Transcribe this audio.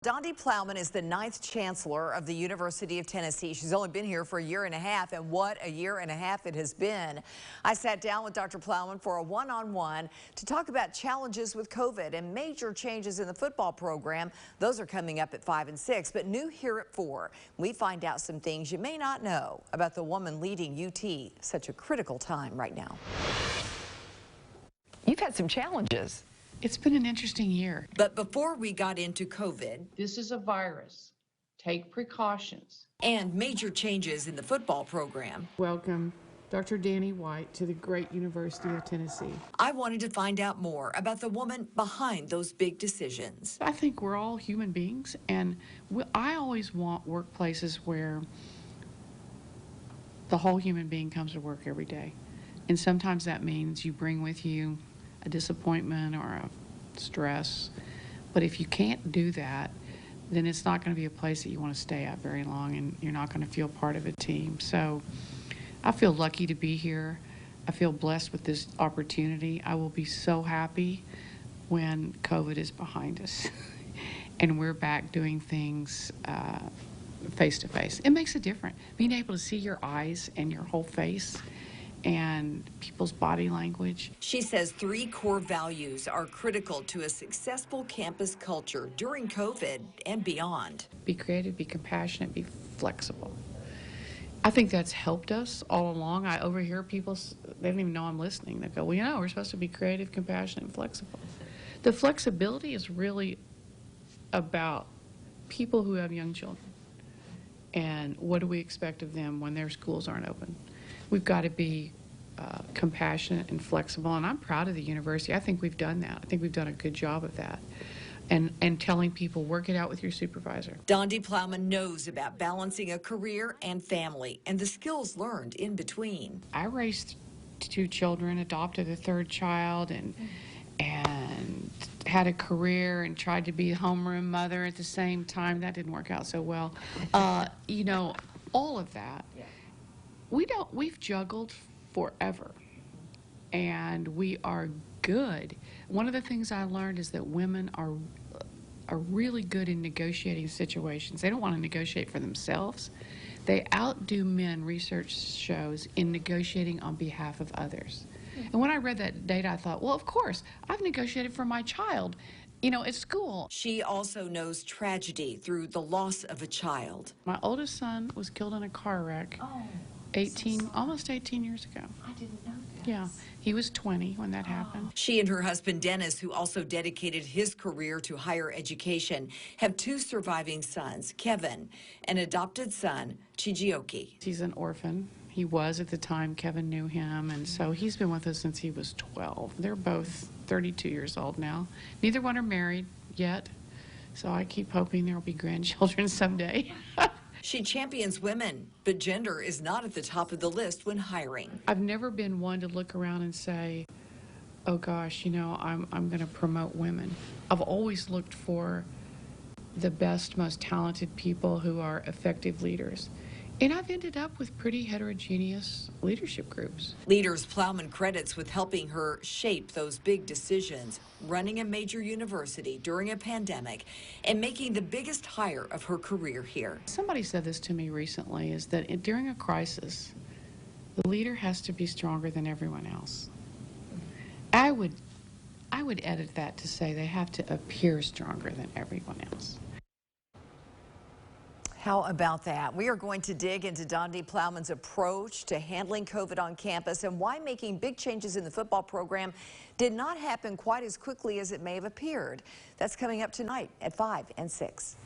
Donde Plowman is the 9th chancellor of the University of Tennessee. She's only been here for a year and a half, and what a year and a half it has been. I sat down with Dr. Plowman for a one-on-one to talk about challenges with COVID and major changes in the football program. Those are coming up at 5 and 6, but new here at 4. We find out some things you may not know about the woman leading UT, such a critical time right now. You've had some challenges. It's been an interesting year. But before we got into COVID, This is a virus. Take precautions. and major changes in the football program, Welcome Dr. Danny White to the great University of Tennessee. I wanted to find out more about the woman behind those big decisions. I think we're all human beings, and I always want workplaces where the whole human being comes to work every day. And sometimes that means you bring with you a disappointment or a stress. But if you can't do that, then it's not going to be a place that you want to stay at very long, and you're not going to feel part of a team. So I feel lucky to be here. I feel blessed with this opportunity. I will be so happy when COVID is behind us and we're back doing things face to face. It makes a difference. Being able to see your eyes and your whole face and people's body language. She says 3 core values are critical to a successful campus culture during COVID and beyond. Be creative, be compassionate, be flexible. I think that's helped us all along. I overhear people, they don't even know I'm listening. They go, well, you know, we're supposed to be creative, compassionate, and flexible. The flexibility is really about people who have young children. And what do we expect of them when their schools aren't open? We've got to be compassionate and flexible, and I'm proud of the university. I think we've done that. I think we've done a good job of that. And telling people, work it out with your supervisor. Donde Plowman knows about balancing a career and family and the skills learned in between. I raised 2 children, adopted a 3rd child, and had a career and tried to be a homeroom mother at the same time. That didn't work out so well. You know, all of that. We've juggled forever, and we are good. One of the things I learned is that women are really good in negotiating situations. They don't want to negotiate for themselves. They outdo men, research shows, in negotiating on behalf of others. And when I read that data, I thought, well, of course, I've negotiated for my child, you know, at school. She also knows tragedy through the loss of a child. My oldest son was killed in a car wreck. Oh. Almost 18 years ago. I didn't know that. Yeah, he was 20 when that happened. She and her husband, Dennis, who also dedicated his career to higher education, have 2 surviving sons, Kevin, an adopted son, Chijioke. He's an orphan. He was at the time. Kevin knew him, and so he's been with us since he was 12. They're both 32 years old now. Neither one are married yet, so I keep hoping there will be grandchildren someday. She champions women, but gender is not at the top of the list when hiring. I've never been one to look around and say, oh gosh, you know, I'm going to promote women. I've always looked for the best, most talented people who are effective leaders. And I've ended up with pretty heterogeneous leadership groups. Leaders Plowman credits with helping her shape those big decisions, running a major university during a pandemic, and making the biggest hire of her career here. Somebody said this to me recently, is that during a crisis, the leader has to be stronger than everyone else. I would edit that to say they have to appear stronger than everyone else. How about that? We are going to dig into Donde Plowman's approach to handling COVID on campus and why making big changes in the football program did not happen quite as quickly as it may have appeared. That's coming up tonight at 5 and 6.